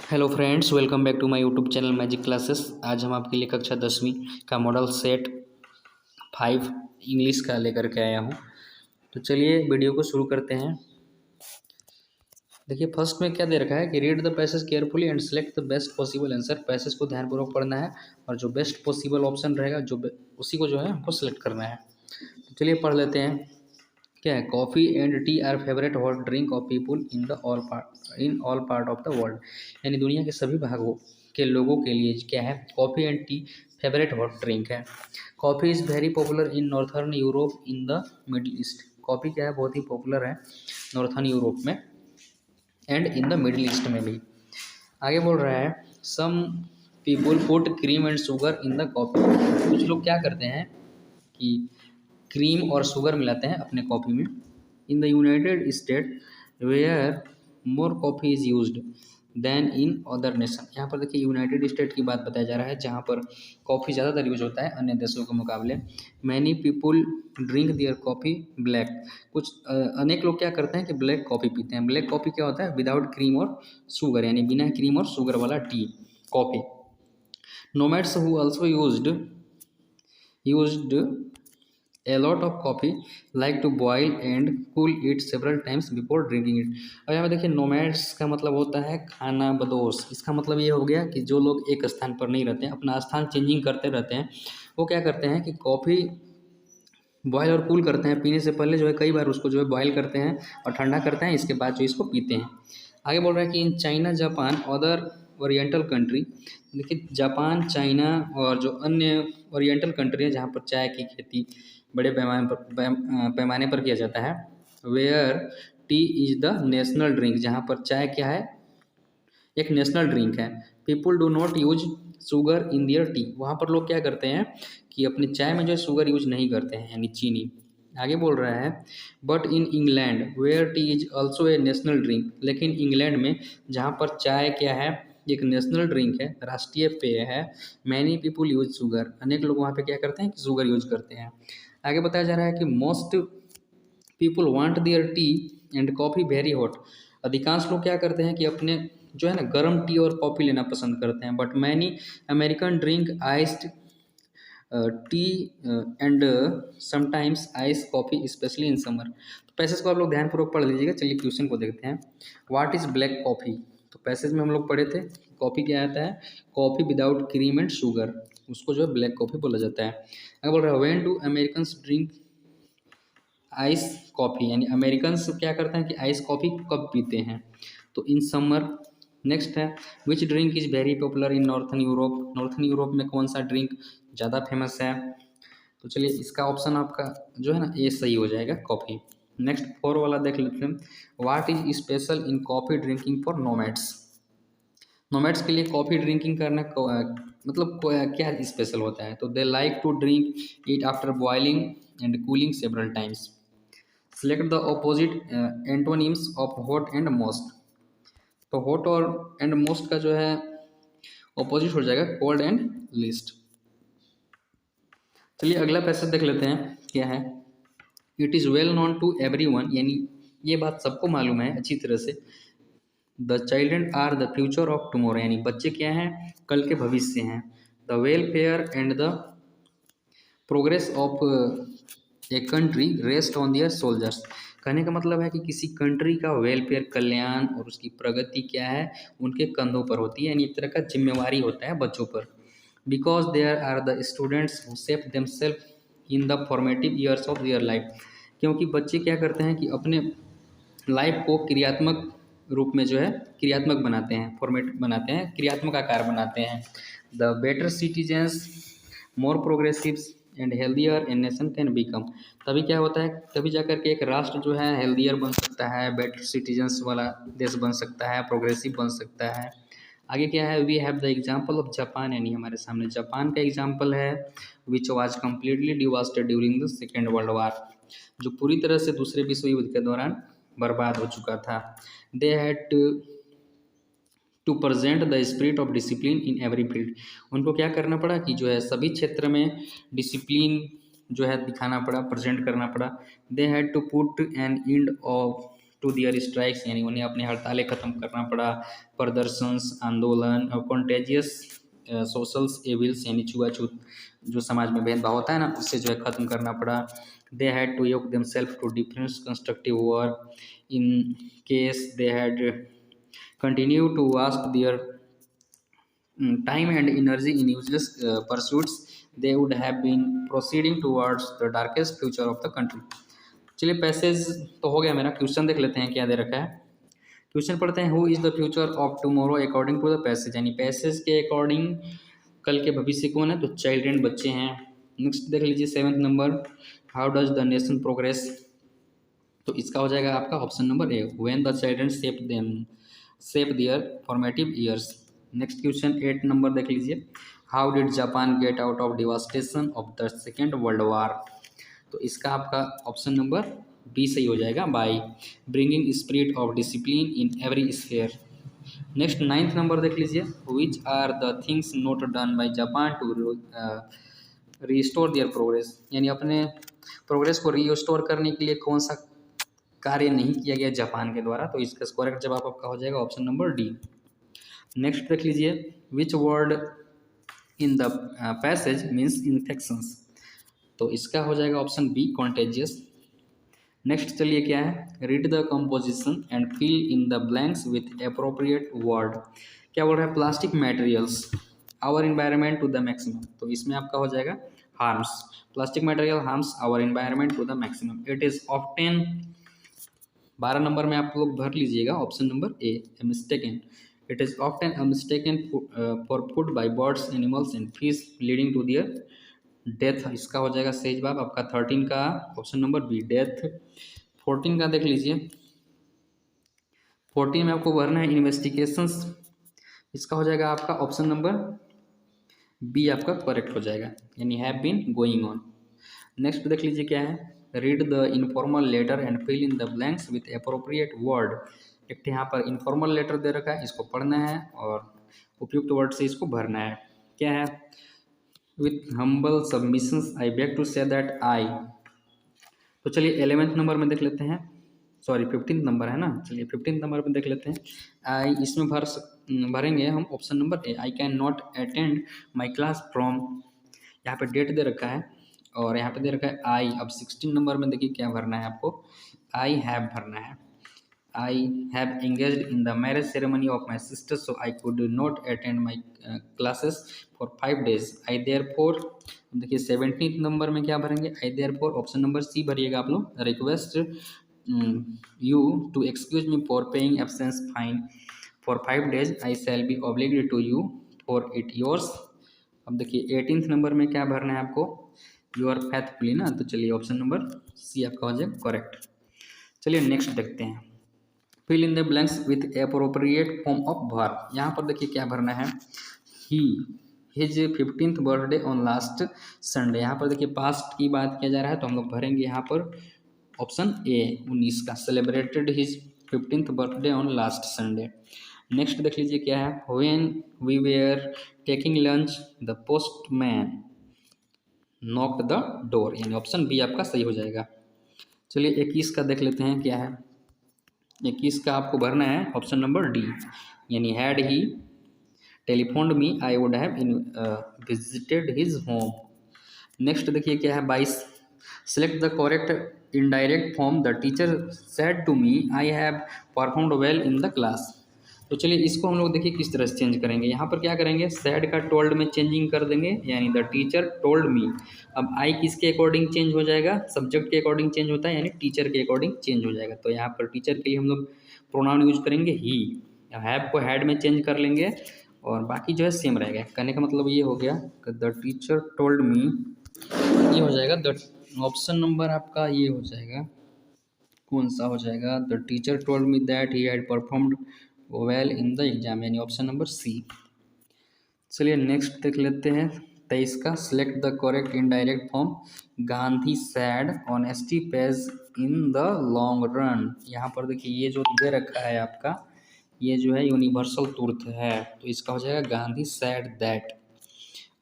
Hello friends, welcome back to my YouTube channel magic classes. आज हम आपके लिए कक्षा 10वीं का मॉडल सेट 5 इंग्लिश का लेकर के आया हूँ। तो चलिए वीडियो को शुरू करते हैं। देखिए फर्स्ट में क्या दे रखा है कि read the passage carefully and select the best possible answer. Passage को ध्यानपूर्वक पढ़ना है और जो बेस्ट पॉसिबल ऑप्शन रहेगा उसी को जो है हमको सेलेक्ट करना है। तो चलिए पढ़ लेते हैं। क्या है? Coffee and T R favourite hot drink of people in all part of the world. यानी दुनिया के सभी भागों के लोगों के लिए क्या है? Coffee and tea favourite hot drink है। Coffee is very popular in northern Europe in the Middle East. Coffee क्या है? बहुत ही पॉपुलर है नॉर्थर्न यूरोप में and in the Middle East में भी। आगे बोल रहा है some people put cream and sugar in the coffee. कुछ लोग क्या करते हैं कि क्रीम और शुगर मिलाते हैं अपने कॉफ़ी में। In the United State where more coffee is used than in other nation. यहाँ पर देखिए यूनाइटेड स्टेट की बात बताया जा रहा है जहाँ पर कॉफ़ी ज़्यादातर यूज होता है अन्य देशों के मुकाबले। मैनी पीपुल ड्रिंक दियर कॉफ़ी ब्लैक। अनेक लोग क्या करते हैं कि ब्लैक कॉफ़ी पीते हैं। ब्लैक कॉफ़ी क्या होता है? विदाउट क्रीम और शुगर, यानी बिना क्रीम और शुगर वाला tea coffee. Nomads who also used a lot of coffee like to boil and cool it several times before drinking it। और यहाँ पे देखिए नोमैड्स का मतलब होता है खाना बदोश। इसका मतलब ये हो गया कि जो लोग एक स्थान पर नहीं रहते हैं, अपना स्थान चेंजिंग करते रहते हैं, वो क्या करते हैं कि कॉफ़ी बॉयल और कूल करते हैं। पीने से पहले जो है कई बार उसको जो है बॉयल करते हैं और ठंडा करते हैं, इसके बाद जो इसको पीते हैं। आगे बोल रहा है कि in China Japan other oriental country. देखिए जापान, चाइना और जो अन्य ओरिएंटल कंट्री है जहाँ पर चाय की खेती बड़े पैमाने पर किया जाता है। Where tea is the national drink. जहाँ पर चाय क्या है? एक नेशनल ड्रिंक है। People do not use sugar in their tea. वहाँ पर लोग क्या करते हैं कि अपनी चाय में जो है शुगर यूज नहीं करते हैं, यानी चीनी। आगे बोल रहा है but in England where tea is also a national drink. लेकिन इंग्लैंड में जहाँ पर चाय क्या है? एक नेशनल ड्रिंक है, राष्ट्रीय पेय है। Many people use sugar. अनेक लोग वहाँ पे क्या करते हैं कि शुगर यूज करते हैं। आगे बताया जा रहा है कि most people want their tea and coffee very hot. अधिकांश लोग क्या करते हैं कि अपने जो है ना गर्म टी और कॉफ़ी लेना पसंद करते हैं। But many American drink iced T and sometimes ice coffee specially in summer. तो पैसेज को आप लोग ध्यानपूर्वक पढ़ लीजिएगा। चलिए क्वेश्चन को देखते हैं। What is black coffee? तो पैसेज में हम लोग पढ़े थे कॉफ़ी क्या आता है? Coffee without cream and sugar, उसको जो है ब्लैक कॉफ़ी बोला जाता है। अगर बोल रहा है when do Americans drink ice coffee, यानी अमेरिकन्स क्या करते हैं कि आइस कॉफ़ी कब पीते हैं? तो इन समर। नेक्स्ट है which drink is very popular in northern Europe. Northern Europe में कौन सा ड्रिंक ज़्यादा फेमस है? तो चलिए इसका ऑप्शन आपका जो है ना ए सही हो जाएगा, कॉफ़ी। नेक्स्ट 4 वाला देख लेते हैं। What is special in coffee drinking for nomads. Nomads के लिए कॉफ़ी ड्रिंकिंग करना मतलब क्या स्पेशल होता है? तो they like to drink it after boiling and cooling several times. Select the opposite antonyms of hot and most. तो hot और एंड मोस्ट का जो है ऑपोजिट हो जाएगा कोल्ड एंड लीस्ट। चलिए अगला पैसेज देख लेते हैं क्या है। It is well known to everyone, यानी ये बात सबको मालूम है अच्छी तरह से। The children are the future of tomorrow, यानी बच्चे क्या हैं? कल के भविष्य हैं। The welfare and the progress of a country rest on their soldiers. कहने का मतलब है कि किसी कंट्री का वेलफेयर, कल्याण और उसकी प्रगति क्या है? उनके कंधों पर होती है, यानी एक तरह का जिम्मेवारी होता है बच्चों पर। Because there are the students who shape themselves in the formative years of their life. क्योंकि बच्चे क्या करते हैं कि अपने लाइफ को क्रियात्मक रूप में जो है क्रियात्मक बनाते हैं, फॉर्मेट बनाते हैं, क्रियात्मक आकार बनाते हैं। The better citizens more progressive and healthier a nation can become. तभी क्या होता है? तभी जाकर के एक राष्ट्र जो है हेल्दियर बन सकता है, बेटर सिटीजन्स वाला देश बन सकता है, प्रोग्रेसिव बन सकता है। आगे क्या है? We have the example of Japan, यानी हमारे सामने जापान का एग्जाम्पल है। Which was completely devastated during the second world war, जो पूरी तरह से दूसरे विश्व युद्ध के दौरान बर्बाद हो चुका था। They had to present the spirit of discipline in every field. उनको क्या करना पड़ा कि जो है सभी क्षेत्र में डिसिप्लिन जो है दिखाना पड़ा, प्रेजेंट करना पड़ा। They had to put an end of to their strikes, यानी उन्हें अपनी हड़तालें ख़त्म करना पड़ा, प्रदर्शन, आंदोलन, और कॉन्टेजियस सोशल्स एविल्स, यानी छुआछूत जो समाज में भेदभाव होता है ना, उससे जो है ख़त्म करना पड़ा। They had to yoke them self to difference constructive work in case they had continue to waste their time and energy in useless pursuits, they would have been proceeding towards the darkest future of the country। चलिए passage तो हो गया मेरा, question देख लेते हैं क्या दे रखा है। क्वेश्चन पढ़ते हैं, who is the future of tomorrow according to the passage, यानी पैसेज के अकॉर्डिंग कल के भविष्य कौन है, तो चिल्ड्रेन बच्चे हैं। नेक्स्ट देख लीजिए 7th नंबर, how does the nation progress, तो इसका हो जाएगा आपका option number A, when the children shape their formative years. Next question 8 number देख लीजिए, how did Japan get out of devastation of the second world war, तो इसका आपका ऑप्शन नंबर बी सही हो जाएगा, by bringing spirit of discipline in every sphere. Next 9th number देख लीजिए, which are the things not done by Japan to restore their progress, यानी अपने प्रोग्रेस को रिस्टोर करने के लिए कौन सा कार्य नहीं किया गया जापान के द्वारा, तो इसका करेक्ट जवाब आपका हो जाएगा ऑप्शन नंबर डी। नेक्स्ट देख लीजिए, which word in the passage means infections, तो इसका हो जाएगा ऑप्शन बी, कॉन्टेजियस। नेक्स्ट चलिए क्या है, read the composition and fill in the blanks with appropriate word, क्या बोल रहा है, plastic materials our environment to the maximum, तो इसमें आपका हो जाएगा harms, plastic material harms our environment to the maximum, it is often. 12 नंबर में आप लोग भर लीजिएगा option number A, mistaken, it is often mistaken for food by birds, animals and fish leading to their death, इसका हो जाएगा सही जवाब आपका 13 का ऑप्शन नंबर बी, डेथ। 14 का देख लीजिए, 14 में आपको भरना है इन्वेस्टिगेशंस, इसका हो जाएगा आपका ऑप्शन नंबर बी आपका करेक्ट हो जाएगा, यानी have been going on. Next देख लीजिए क्या है, read the informal letter and fill in the blanks with appropriate word, एक यहाँ पर इनफॉर्मल लेटर दे रखा है, इसको पढ़ना है और उपयुक्त वर्ड से इसको भरना है। क्या है, with humble submissions I beg to say that I, तो चलिए 11th नंबर में देख लेते हैं, सॉरी 15th नंबर है ना, चलिए 15th नंबर में देख लेते हैं। आई इसमें भरेंगे हम option number A, I can not attend my class from, यहाँ पे डेट दे रखा है और यहाँ पे दे रखा है आई। अब 16 नंबर में देखिए क्या भरना है आपको, आई हैव भरना है, I have engaged in the marriage ceremony of my sister so I could not attend my classes for 5 days, I therefore. देखिए 17th नंबर में क्या भरेंगे, आई देयरफॉर ऑप्शन नंबर सी भरिएगा आप लोग, request you to excuse me for paying absence fine for 5 days, I shall be obliged to you for it yours। अब देखिए 18th number में क्या भरना है आपको, यू आर फैथफुली ना, तो चलिए ऑप्शन नंबर सी आपका हो जाएगा करेक्ट। चलिए नेक्स्ट देखते हैं, fill in the blanks with appropriate form of verb, यहाँ पर देखिए क्या भरना है, he his 15th birthday on last Sunday, यहाँ पर देखिए पास्ट की बात किया जा रहा है तो हम लोग भरेंगे यहाँ पर ऑप्शन ए 19 का, celebrated his 15th birthday on last Sunday. Next देख लीजिए क्या है, when we were taking lunch the postman knocked the door, यानी ऑप्शन बी आपका सही हो जाएगा। चलिए 21 का देख लेते हैं क्या है, 21 का आपको भरना है ऑप्शन नंबर डी, यानी had he telephoned me I would have visited his home. Next देखिए क्या है 22, select the correct indirect form, the teacher said to me I have performed well in the class, तो चलिए इसको हम लोग देखिए किस तरह से चेंज करेंगे, यहाँ पर क्या करेंगे, सेड का टोल्ड में चेंजिंग कर देंगे, यानी द टीचर टोल्ड मी। अब आई किसके अकॉर्डिंग चेंज हो जाएगा, सब्जेक्ट के अकॉर्डिंग चेंज होता है, यानी टीचर के अकॉर्डिंग चेंज हो जाएगा, तो यहाँ पर टीचर के लिए हम लोग प्रोनाउन यूज करेंगे ही, हैव को हैड में चेंज कर लेंगे और बाकी जो है सेम रहेगा। कहने का मतलब ये हो गया द टीचर टोल्ड मी, ये हो जाएगा द ऑप्शन नंबर आपका ये हो जाएगा, कौन सा हो जाएगा, the teacher told me that he had performed well in the exam, यानी ऑप्शन नंबर सी। चलिए नेक्स्ट देख लेते हैं 23 का, select the correct indirect form, Gandhi sad honesty pays in the long run, यहाँ पर देखिए ये जो दे रखा है आपका, ये जो है यूनिवर्सल ट्रूथ है, तो इसका हो जाएगा Gandhi said that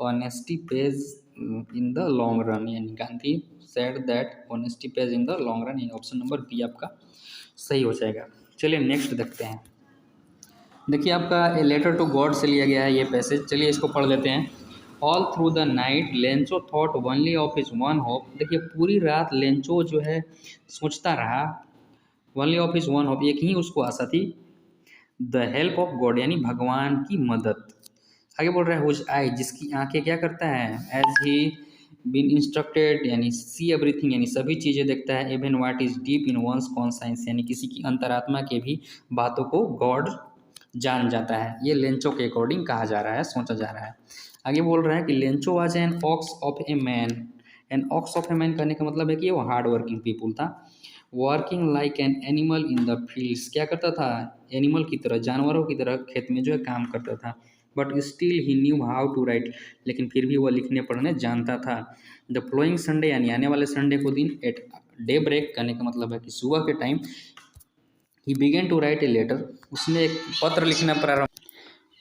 honesty pays in the long run, यानी Gandhi said that honesty pays in the long run, यानी ऑप्शन नंबर बी आपका सही हो जाएगा। चलिए नेक्स्ट देखते हैं। देखिए आपका ए लेटर टू गॉड से लिया गया है ये पैसेज, चलिए इसको पढ़ लेते हैं। All through the night Lencho thought only of his one hope. देखिए पूरी रात लेंचो जो है सोचता रहा, only of his one hope, एक ही उसको आशा थी, द हेल्प ऑफ गॉड यानी भगवान की मदद। आगे बोल रहा है हुज आई, जिसकी आंखें क्या करता है, एज ही बीन इंस्ट्रक्टेड यानी सी एवरीथिंग यानी सभी चीज़ें देखता है, even what is deep in one's conscience यानी किसी की अंतरात्मा के भी बातों को गॉड जान जाता है। ये लेंचो के अकॉर्डिंग कहा जा रहा है, सोचा जा रहा है। आगे बोल रहा है कि Lencho was an ox of a man. An ox of a man करने का मतलब है कि वो हार्ड वर्किंग पीपुल था। Working like an animal in the fields, क्या करता था, एनिमल की तरह, जानवरों की तरह खेत में जो है काम करता था। But still he knew how to write, लेकिन फिर भी वह लिखने पढ़ने जानता था। द फ्लोइंग संडे यानी आने वाले संडे को दिन एट डे ब्रेक करने का मतलब है कि सुबह के टाइम ही began to write a letter, उसने एक पत्र लिखना प्रारंभ,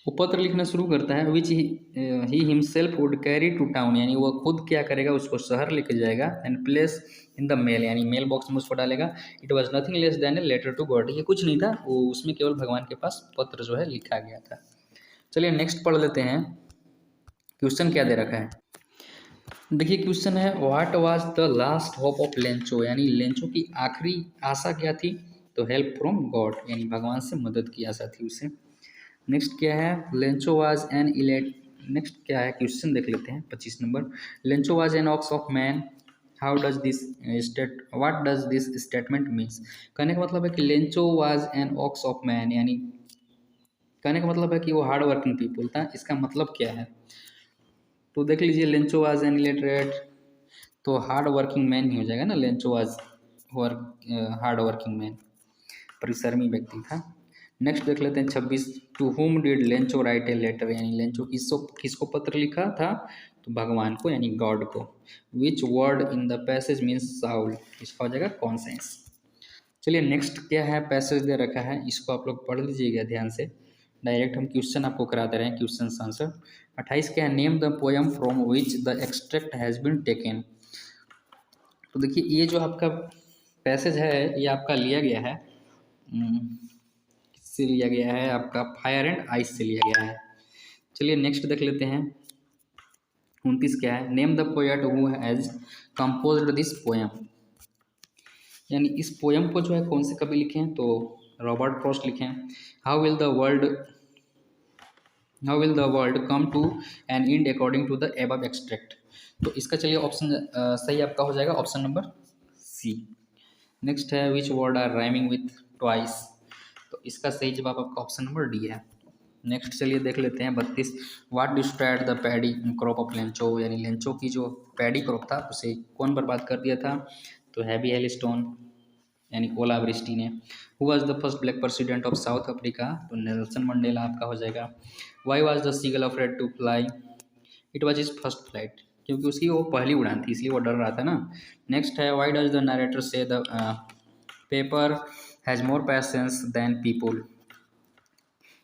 वो पत्र लिखना शुरू करता है, which he himself would carry to town यानी वो खुद क्या करेगा, उसको शहर लेके जाएगा, and place in the mail यानी मेल बॉक्स में उसको डालेगा। It was nothing less than a letter to God, ये कुछ नहीं था, वो उसमें केवल भगवान के पास पत्र जो है लिखा गया था। चलिए नेक्स्ट पढ़ लेते हैं, क्वेश्चन क्या दे रखा है। देखिए क्वेश्चन है what was the last hope of Lencho, यानी लेंचो की आखिरी आशा क्या थी, तो हेल्प फ्रॉम गॉड यानी भगवान से मदद की आशा थी उसे। नेक्स्ट क्या है, लेंचो वाज एन इलेट, नेक्स्ट क्या है क्वेश्चन देख लेते हैं 25 number. Lencho was an ox of man, how does this state, what does this statement means. कहने का मतलब है कि Lencho was an ox of man, यानी कहने का मतलब है कि वो हार्ड वर्किंग पीपुल था, इसका मतलब क्या है, तो देख लीजिए लेंचो वाज एन इलिटरेट, तो हार्ड वर्किंग मैन नहीं हो जाएगा ना, Lencho was work hard working man, परिश्रमी व्यक्ति था। नेक्स्ट देख लेते हैं 26, to whom did Lencho write a letter, यानी लेंचो किसको पत्र लिखा था, तो भगवान को यानी गॉड को। Which word in the passage means Saul, इसका हो जाएगा कॉन्सेंस। चलिए नेक्स्ट क्या है, पैसेज दे रखा है, इसको आप लोग पढ़ लीजिएगा ध्यान से, डायरेक्ट हम क्वेश्चन आपको करा दे रहे हैं, क्वेश्चन आंसर। 28 क्या है, name the poem from which the extract has been taken. तो देखिए ये जो आपका पैसेज है ये आपका लिया गया है, किससे लिया गया है, आपका फायर एंड आइस से लिया गया है। चलिए नेक्स्ट देख लेते हैं 29 क्या है, name the poet who has composed this poem, यानी इस पोएम को जो है कौन से कवि लिखे हैं, तो रॉबर्ट फ्रॉस्ट लिखे हैं। How will the world come to an end according to the above extract, तो इसका चलिए ऑप्शन सही आपका हो जाएगा ऑप्शन नंबर सी। नेक्स्ट है which word are rhyming with twice, तो इसका सही जवाब आपका ऑप्शन नंबर डी है। नेक्स्ट चलिए देख लेते हैं 32, what destroyed the paddy crop of Lencho, यानी लेंचो की जो पैडी क्रॉप था उसे कौन बर्बाद कर दिया था, तो हैवी हेलस्टोन यानी ओलावृष्टि ने। Who was the first black president of South Africa, तो नेल्सन मंडेला आपका हो जाएगा। Why was the seagull afraid to fly, it was his first flight, क्योंकि उसकी वो पहली उड़ान थी इसलिए वो डर रहा था ना। नेक्स्ट है why does the narrator say the paper has more patience than people,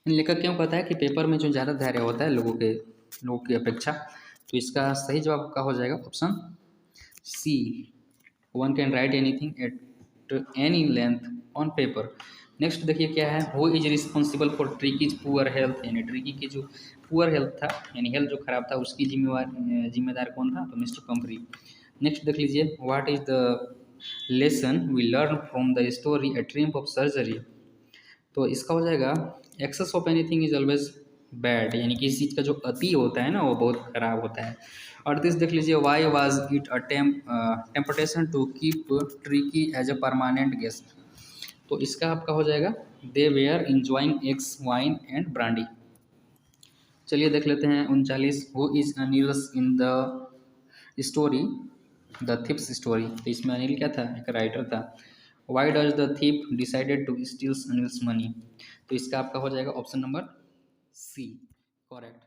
लेखक क्यों कहता है कि पेपर में जो ज़्यादा धैर्य होता है लोगों की अपेक्षा, तो इसका सही जवाब का हो जाएगा option C, one can write anything at any length on paper. Next देखिए क्या है, who is responsible for Tricki's poor health, यानी ट्रिकी की जो पुअर हेल्थ था यानी हेल्थ जो खराब था उसकी जिम्मेदार कौन था, तो मिस्टर पंपरी। नेक्स्ट देख लीजिए what is the lesson we learn from the story a triumph of surgery, तो इसका हो जाएगा excess of anything is always bad, यानी किसी चीज़ का जो अति होता है ना वो बहुत खराब होता है। और दिस देख लीजिए why was it a temptation to keep Tricky as a permanent guest, तो इसका आपका हो जाएगा they were enjoying eggs wine and brandy. चलिए देख लेते हैं 39, who is Anil's in the story the thief's story, तो इसमें अनिल क्या था, एक राइटर था। Why does the thief decided to steals Anil's money, तो इसका आपका हो जाएगा ऑप्शन नंबर सी करेक्ट।